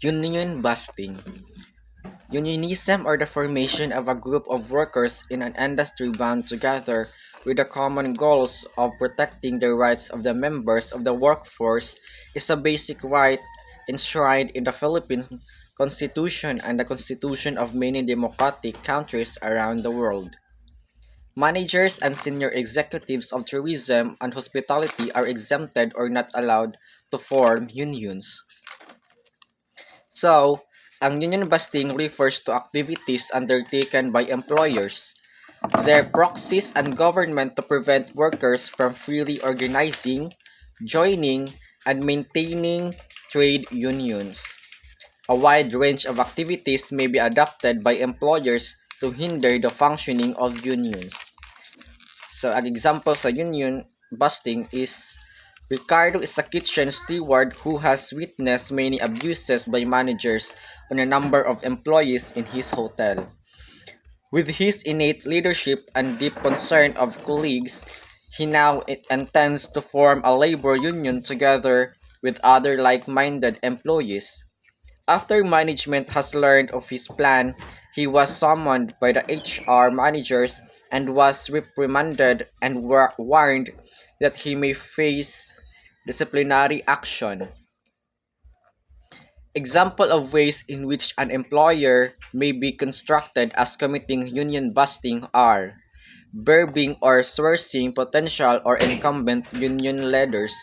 Union busting. Unionism or the formation of a group of workers in an industry bound together with the common goals of protecting the rights of the members of the workforce is a basic right enshrined in the Philippine Constitution and the Constitution of many democratic countries around the world. Managers and senior executives of tourism and hospitality are exempted or not allowed to form unions. So, ang union busting refers to activities undertaken by employers, their proxies and government to prevent workers from freely organizing, joining, and maintaining trade unions. A wide range of activities may be adopted by employers to hinder the functioning of unions. So, an example sa union busting is Ricardo is a kitchen steward who has witnessed many abuses by managers on a number of employees in his hotel. With his innate leadership and deep concern of colleagues, he now intends to form a labor union together with other like-minded employees. After management has learned of his plan, he was summoned by the HR managers and was reprimanded and warned that he may face disciplinary action. Example of ways in which an employer may be constructed as committing union busting are verbing or sourcing potential or incumbent union leaders,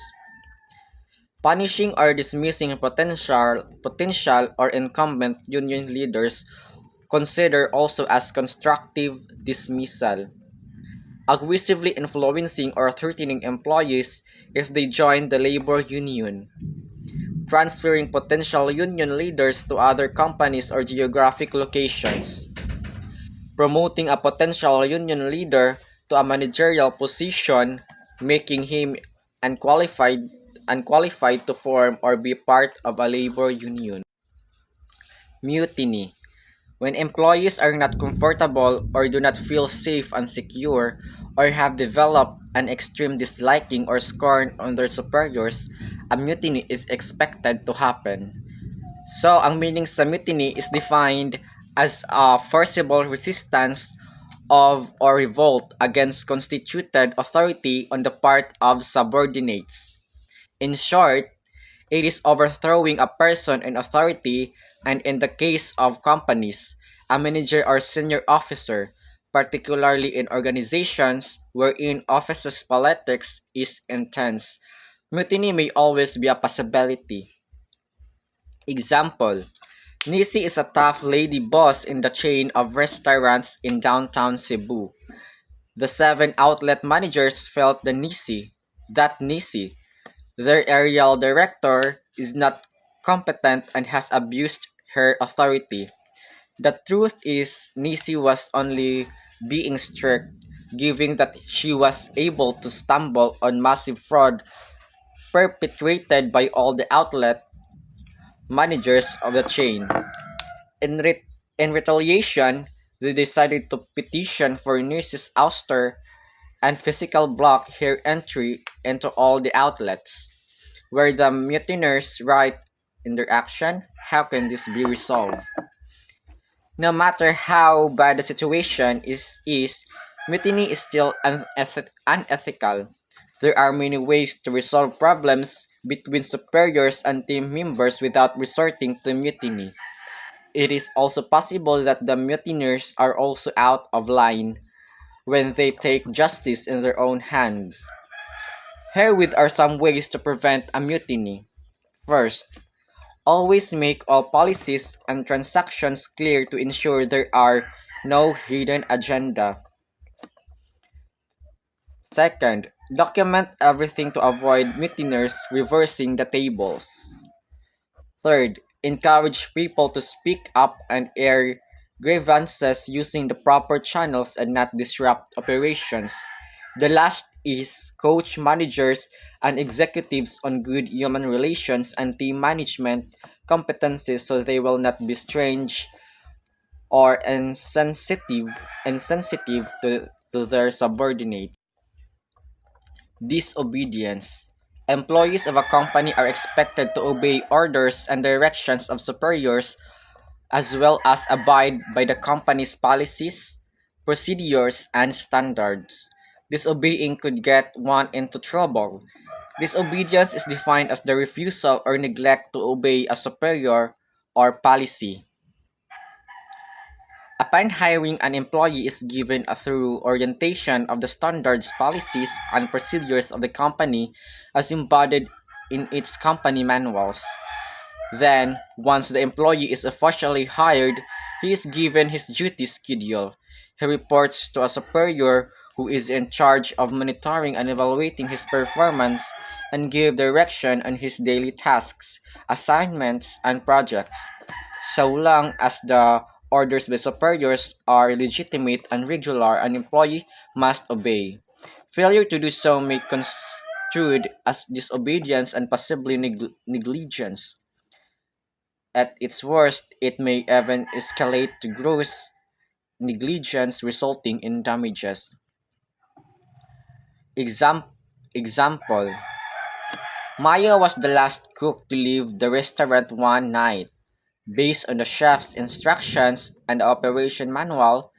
punishing or dismissing potential or incumbent union leaders considered also as constructive dismissal, aggressively influencing or threatening employees if they join the labor union, transferring potential union leaders to other companies or geographic locations, promoting a potential union leader to a managerial position, making him unqualified unqualified to form or be part of a labor union. Mutiny. When employees are not comfortable or do not feel safe and secure or have developed an extreme disliking or scorn on their superiors, a mutiny is expected to happen. So, ang meaning sa mutiny is defined as a forcible resistance of or revolt against constituted authority on the part of subordinates. In short, it is overthrowing a person in authority and in the case of companies, a manager or senior officer, particularly in organizations wherein offices politics is intense. Mutiny may always be a possibility. Example, Nisi is a tough lady boss in the chain of restaurants in downtown Cebu. The seven outlet managers felt that Nisi, their aerial director, is not competent and has abused her authority. The truth is, Nisi was only being strict, given that she was able to stumble on massive fraud perpetrated by all the outlet managers of the chain. In, re- in retaliation, they decided to petition for Nisi's ouster and physical block her entry into all the outlets. Were the mutineers right in their action? How can this be resolved? No matter how bad the situation is mutiny is still unethical. There are many ways to resolve problems between superiors and team members without resorting to mutiny. It is also possible that the mutineers are also out of line when they take justice in their own hands. Herewith are some ways to prevent a mutiny. First, always make all policies and transactions clear to ensure there are no hidden agenda. Second, document everything to avoid mutineers reversing the tables. Third, encourage people to speak up and air grievances using the proper channels and not disrupt operations. The last is coach managers and executives on good human relations and team management competencies so they will not be strange or insensitive to their subordinates. Disobedience. Employees of a company are expected to obey orders and directions of superiors as well as abide by the company's policies, procedures, and standards. Disobeying could get one into trouble. Disobedience is defined as the refusal or neglect to obey a superior or policy. Upon hiring, an employee is given a thorough orientation of the standards, policies, and procedures of the company as embodied in its company manuals. Then, once the employee is officially hired, he is given his duty schedule. He reports to a superior who is in charge of monitoring and evaluating his performance and give direction on his daily tasks, assignments, and projects. So long as the orders by superiors are legitimate and regular, an employee must obey. Failure to do so may be construed as disobedience and possibly negligence. At its worst, it may even escalate to gross negligence resulting in damages. Exam- Example: Maya was the last cook to leave the restaurant one night. Based on the chef's instructions and the operation manual,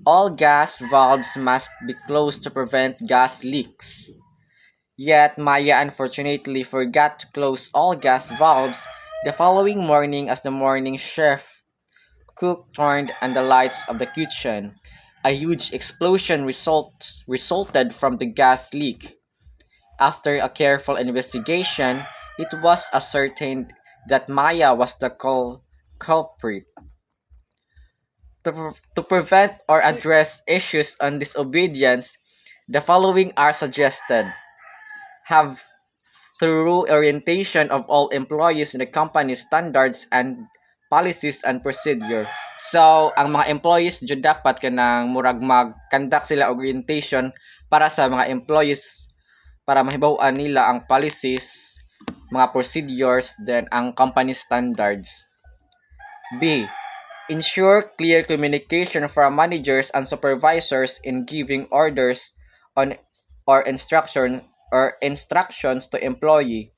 all gas valves must be closed to prevent gas leaks. Yet Maya unfortunately forgot to close all gas valves the following morning as the morning chef cook turned on the lights of the kitchen. A huge explosion resulted from the gas leak. After a careful investigation, it was ascertained that Maya was the culprit. To prevent or address issues on disobedience, the following are suggested. Have thorough orientation of all employees in the company's standards and policies and procedure. So, ang mga employees jud dapat kanang murag mag-conduct sila og orientation para sa mga employees para mahibaw-an nila ang policies, mga procedures, then ang company standards. B. Ensure clear communication from managers and supervisors in giving orders on or instructions to employee.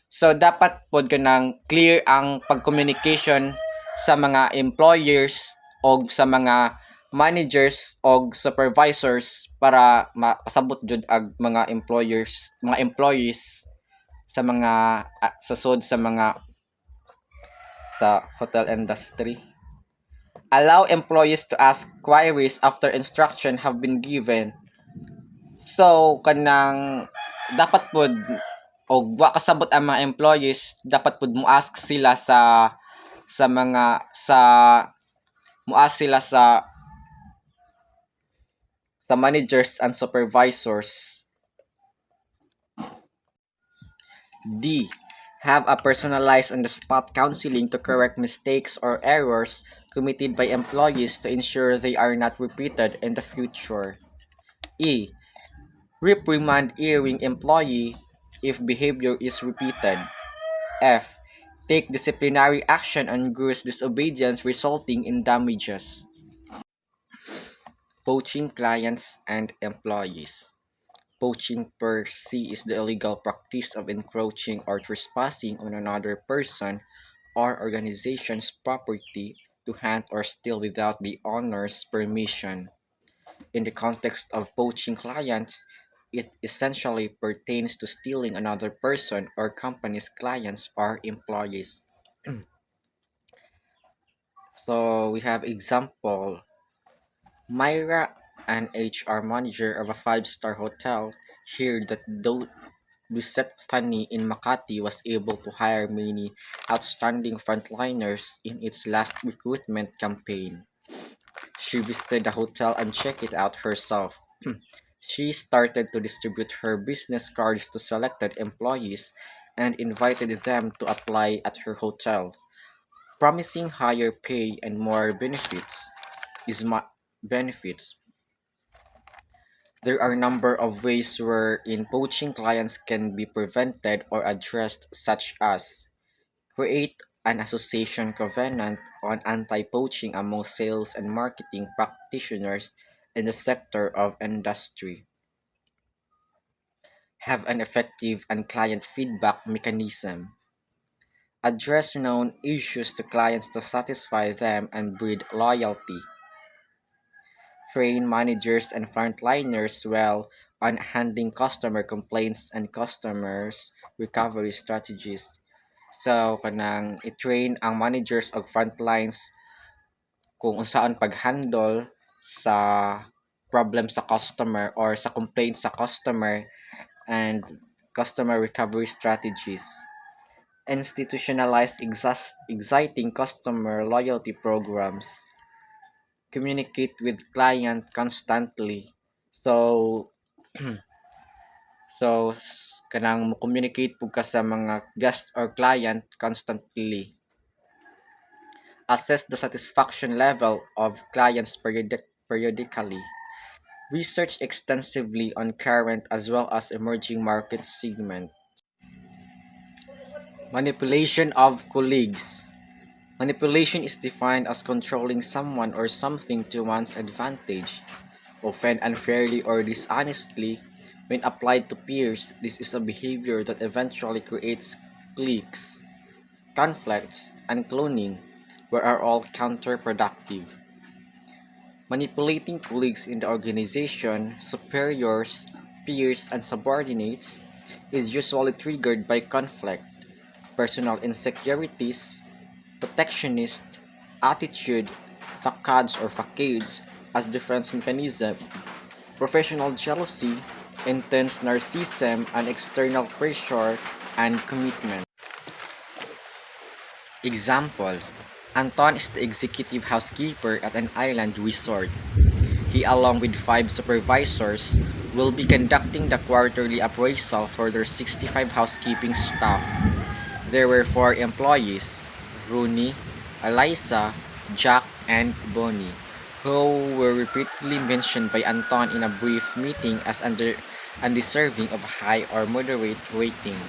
So dapat pod kanang clear ang pag-communication sa mga employers o sa mga managers o supervisors para makasabot jud ang mga employees sa mga sa sud sa mga sa hotel industry. Allow employees to ask queries after instruction have been given. So kanang dapat pod og wa kasabot ang mga employees dapat pod mo ask sila sa mga sa mo ask sila sa managers and supervisors. D. Have a personalized on-the-spot counseling to correct mistakes or errors committed by employees to ensure they are not repeated in the future. E. Reprimand erring employee if behavior is repeated. F. Take disciplinary action on gross disobedience resulting in damages. Poaching clients and employees. Poaching per se is the illegal practice of encroaching or trespassing on another person or organization's property to hunt or steal without the owner's permission. In the context of poaching clients, it essentially pertains to stealing another person or company's clients or employees. So we have example. Myra, an HR manager of a five-star hotel, heard that Lucette Fanny in Makati was able to hire many outstanding frontliners in its last recruitment campaign. She visited the hotel and checked it out herself. She started to distribute her business cards to selected employees and invited them to apply at her hotel, promising higher pay and more benefits. There are a number of ways wherein poaching clients can be prevented or addressed, such as create an association covenant on anti-poaching among sales and marketing practitioners in the sector of industry. have an effective and client feedback mechanism, address known issues to clients to satisfy them and breed loyalty, train managers and frontliners well on handling customer complaints and customers recovery strategies. So kanang i-train ang managers og frontlines kung unsaan pag-handle sa problem sa customer or sa complaint sa customer and customer recovery strategies. Institutionalize exciting customer loyalty programs. Communicate with client constantly. So, kanang mo communicate pug ka sa mga guest or client constantly. Assess the satisfaction level of clients periodically. Research extensively on current as well as emerging market segments. Manipulation of colleagues. Manipulation is defined as controlling someone or something to one's advantage, often unfairly or dishonestly. When applied to peers, this is a behavior that eventually creates cliques, conflicts, and cloning, where are all counterproductive. Manipulating colleagues in the organization, superiors, peers, and subordinates is usually triggered by conflict, personal insecurities, protectionist attitude, facades as defense mechanism, professional jealousy, intense narcissism, and external pressure and commitment. Example: Anton is the executive housekeeper at an island resort. He, along with five supervisors, will be conducting the quarterly appraisal for their 65 housekeeping staff. There were four employees, Rooney, Eliza, Jack, and Bonnie, who were repeatedly mentioned by Anton in a brief meeting as undeserving of high or moderate rating.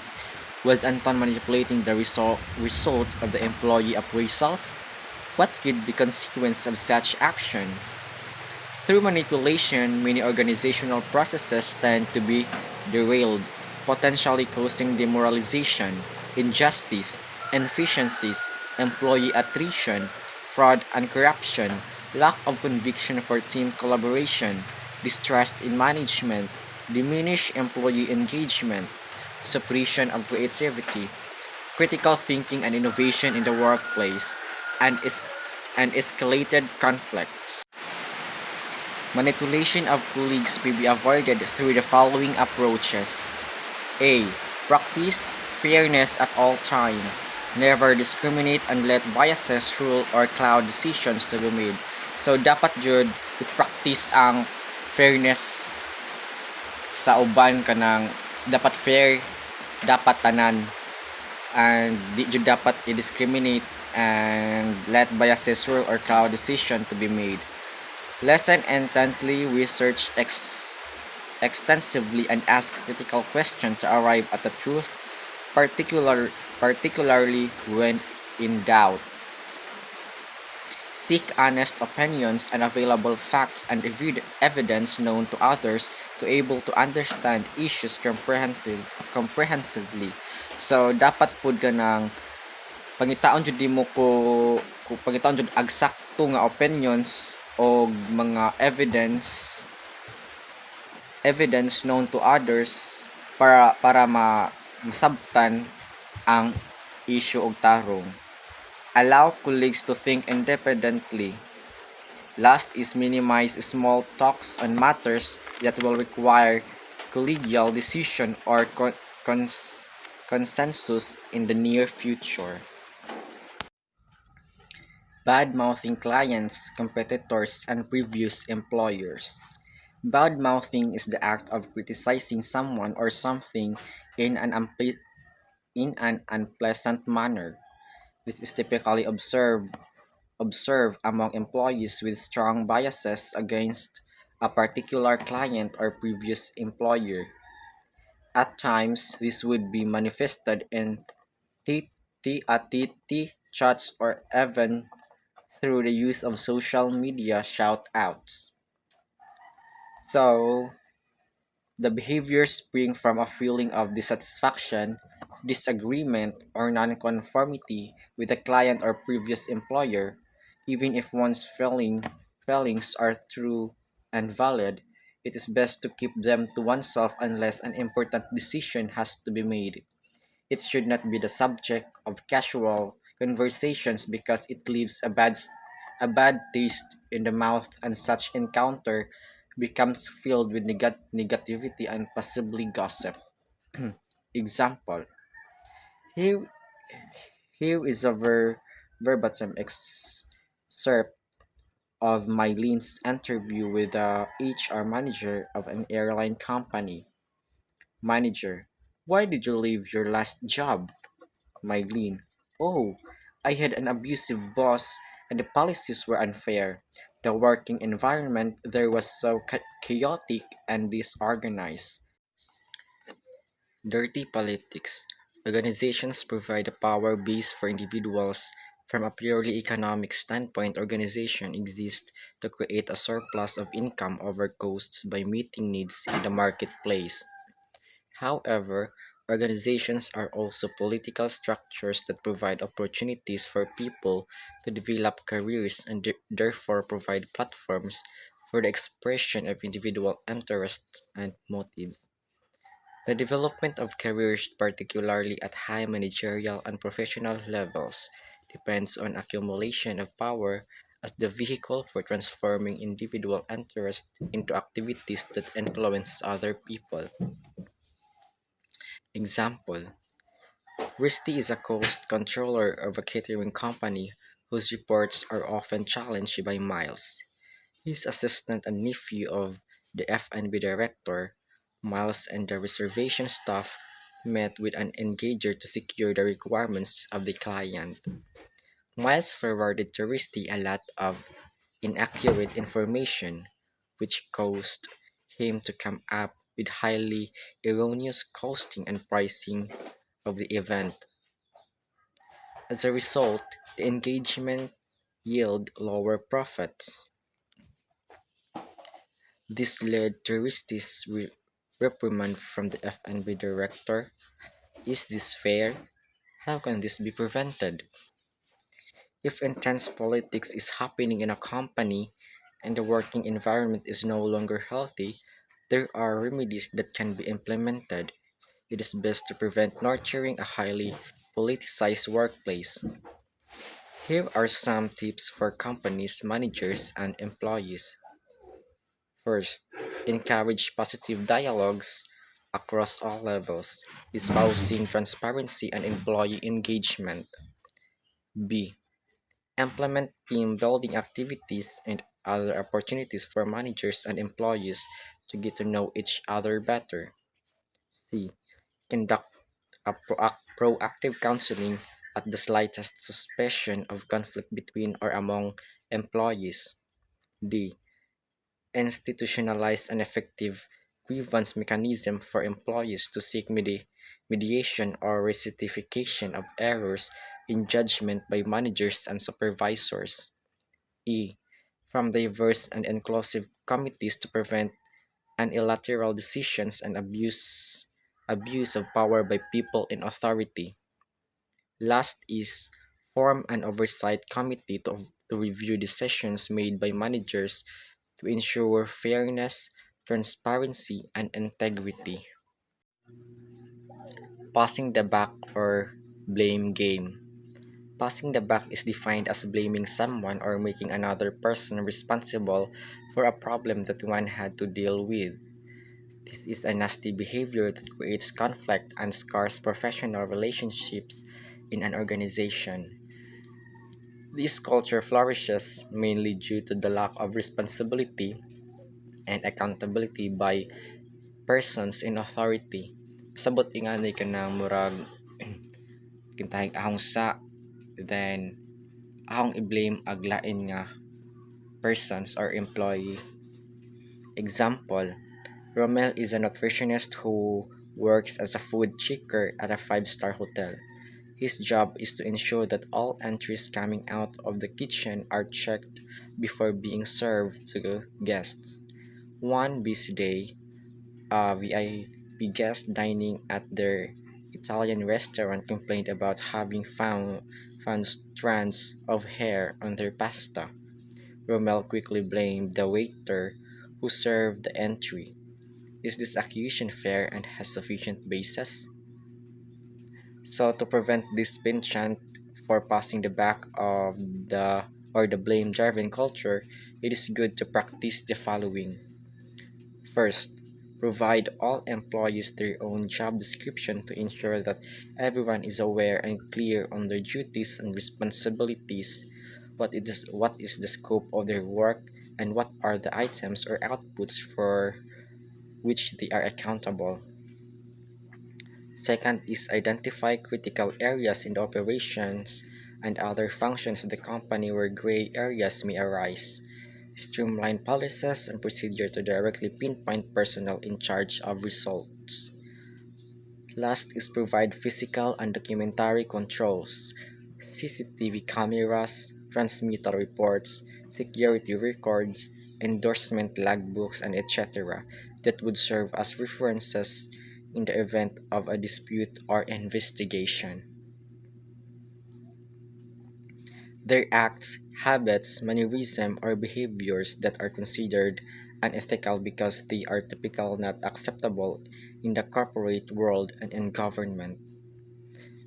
Was Anton manipulating the result of the employee appraisals? What could be consequence of such action? Through manipulation, many organizational processes tend to be derailed, potentially causing demoralization, injustice, inefficiencies, employee attrition, fraud and corruption, lack of conviction for team collaboration, distrust in management, diminished employee engagement, suppression of creativity, critical thinking and innovation in the workplace, and escalated conflicts. Manipulation of colleagues may be avoided through the following approaches. A. Practice fairness at all time. Never discriminate and let biases rule or cloud decisions to be made. So, dapat jud i-practice ang fairness sa uban kanang dapat fair, dapat tanan, and di jud dapat i-discriminate and let biases rule or cloud decision to be made. Listen intently, research extensively, and ask critical questions to arrive at the truth, particularly when in doubt. Seek honest opinions and available facts and evidence known to others to able to understand issues comprehensively. So, dapat pud ka ng pangitaon jud nimo ko pangitaon jud agsakto nga opinions o mga evidence known to others para masabtan ang issue og tarong. Allow colleagues to think independently. Last is minimize small talks on matters that will require collegial decision or consensus in the near future. Bad-mouthing clients, competitors, and previous employers. Bad-mouthing is the act of criticizing someone or something in an unpleasant manner. This is typically observed among employees with strong biases against a particular client or previous employer. At times, this would be manifested in tete-a-tete chats or even through the use of social media shout-outs. So, The behaviors spring from a feeling of dissatisfaction, disagreement, or nonconformity with the client or previous employer. Even if one's failings are true and valid, it is best to keep them to oneself unless an important decision has to be made. It should not be the subject of casual conversations because it leaves a bad taste in the mouth, and such encounter becomes filled with negativity and possibly gossip. Example: here, here is a verbatim excerpt of Mylene's interview with the HR manager of an airline company. Manager: why did you leave your last job? Mylene: oh, I had an abusive boss and the policies were unfair. The working environment there was so chaotic and disorganized. Dirty politics. Organizations provide a power base for individuals. From a purely economic standpoint, organizations exist to create a surplus of income over costs by meeting needs in the marketplace. However, organizations are also political structures that provide opportunities for people to develop careers and therefore provide platforms for the expression of individual interests and motives. The development of careers, particularly at high managerial and professional levels, depends on accumulation of power as the vehicle for transforming individual interests into activities that influence other people. Example: Risty is a cost controller of a catering company whose reports are often challenged by Miles, his assistant and nephew of the F&B director. Miles and the reservation staff met with an engager to secure the requirements of the client. Miles forwarded to Risty a lot of inaccurate information, which caused him to come up with highly erroneous costing and pricing of the event. As a result, the engagement yielded lower profits. This led to Risty's reprimand from the F&B director. Is this fair? How can this be prevented? If intense politics is happening in a company and the working environment is no longer healthy, there are remedies that can be implemented. It is best to prevent nurturing a highly politicized workplace. Here are some tips for companies, managers, and employees. First, encourage positive dialogues across all levels, espousing transparency and employee engagement. B. Implement team building activities and other opportunities for managers and employees to get to know each other better. C. Conduct a proactive counseling at the slightest suspicion of conflict between or among employees. D. Institutionalize an effective grievance mechanism for employees to seek mediation or rectification of errors in judgment by managers and supervisors. E. From diverse and inclusive committees to prevent unilateral decisions and abuse of power by people in authority. Last is form an oversight committee to review decisions made by managers to ensure fairness, transparency, and integrity. Passing the buck or blame game. Passing the buck is defined as blaming someone or making another person responsible for a problem that one had to deal with. This is a nasty behavior that creates conflict and scars professional relationships in an organization. This culture flourishes mainly due to the lack of responsibility and accountability by persons in authority. Pasabot ingani ka ng murag kintahing ahong sa, then ahong i-blame aglain nga persons or employee. Example: Romel is a nutritionist who works as a food checker at a five-star hotel. His job is to ensure that all entries coming out of the kitchen are checked before being served to guests. One busy day, VIP guest dining at their Italian restaurant complained about having found strands of hair on their pasta. Rommel quickly blamed the waiter who served the entry. Is this accusation fair and has sufficient basis? So to prevent this penchant for passing the back of the blame driving culture, it is good to practice the following. First, provide all employees their own job description to ensure that everyone is aware and clear on their duties and responsibilities, what is the scope of their work, and what are the items or outputs for which they are accountable. Second is identify critical areas in the operations and other functions of the company where gray areas may arise. Streamline policies and procedure to directly pinpoint personnel in charge of results. Last is provide physical and documentary controls, CCTV cameras, transmittal reports, security records, endorsement logbooks, and etc. that would serve as references in the event of a dispute or investigation. Their acts, habits, mannerisms, or behaviors that are considered unethical because they are typical not acceptable in the corporate world and in government.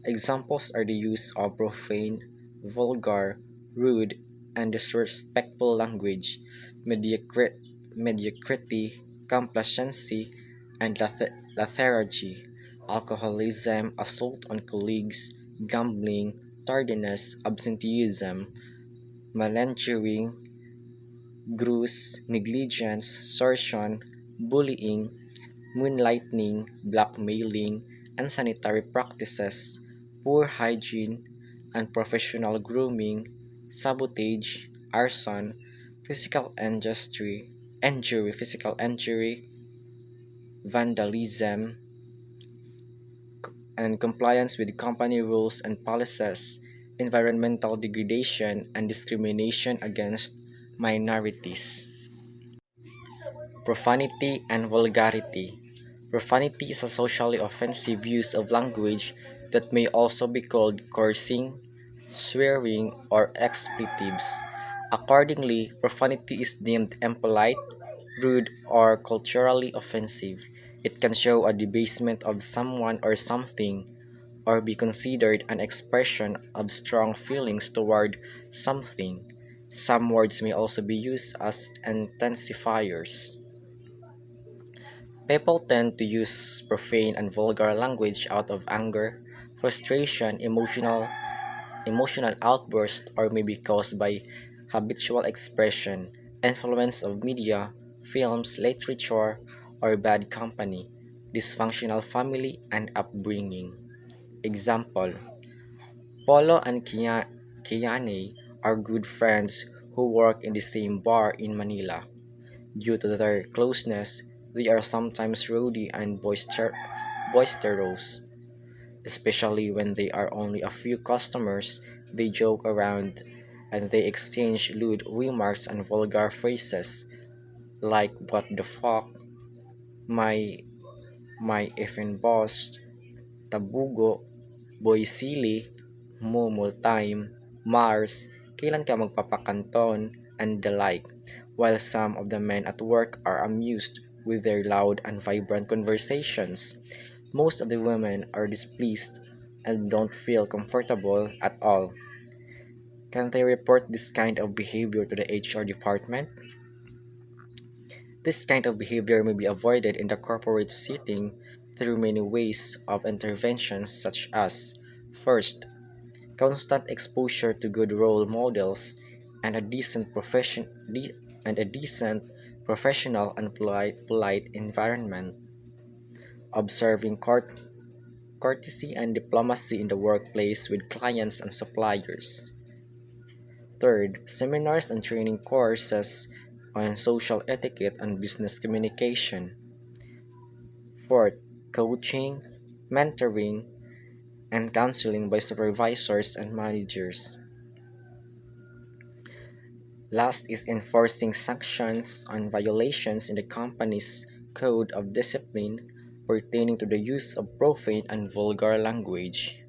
Examples are the use of profane, vulgar, rude, and disrespectful language, mediocri- mediocrity, complacency, and lethargy, alcoholism, assault on colleagues, gambling, tardiness, absenteeism, malingering, gross negligence, extortion, bullying, moonlighting, blackmailing, unsanitary practices, poor hygiene, unprofessional grooming, sabotage, arson, physical injury, vandalism, and compliance with company rules and policies, environmental degradation, and discrimination against minorities. Profanity and vulgarity. Profanity is a socially offensive use of language that may also be called cursing, swearing, or expletives. Accordingly, profanity is deemed impolite, rude, or culturally offensive. It can show a debasement of someone or something, or be considered an expression of strong feelings toward something. Some words may also be used as intensifiers. People tend to use profane and vulgar language out of anger, frustration, emotional outburst, or may be caused by habitual expression, influence of media, films, literature, or bad company, dysfunctional family, and upbringing. Example: Polo and Kiane are good friends who work in the same bar in Manila. Due to their closeness, they are sometimes rowdy and boisterous, especially when they are only a few customers. They joke around and they exchange lewd remarks and vulgar phrases like "what the fuck," "my effing boss," "tabugo," "boy silly," "mumu time," "Mars," "kailan ka magpapakanton," and the like, while some of the men at work are amused with their loud and vibrant conversations. Most of the women are displeased and don't feel comfortable at all. Can they report this kind of behavior to the HR department? This kind of behavior may be avoided in the corporate setting through many ways of interventions such as: first, constant exposure to good role models and a decent professional and polite environment, observing courtesy and diplomacy in the workplace with clients and suppliers. Third, seminars and training courses on social etiquette and business communication. Fourth, coaching, mentoring, and counseling by supervisors and managers. Last is enforcing sanctions on violations in the company's code of discipline pertaining to the use of profane and vulgar language.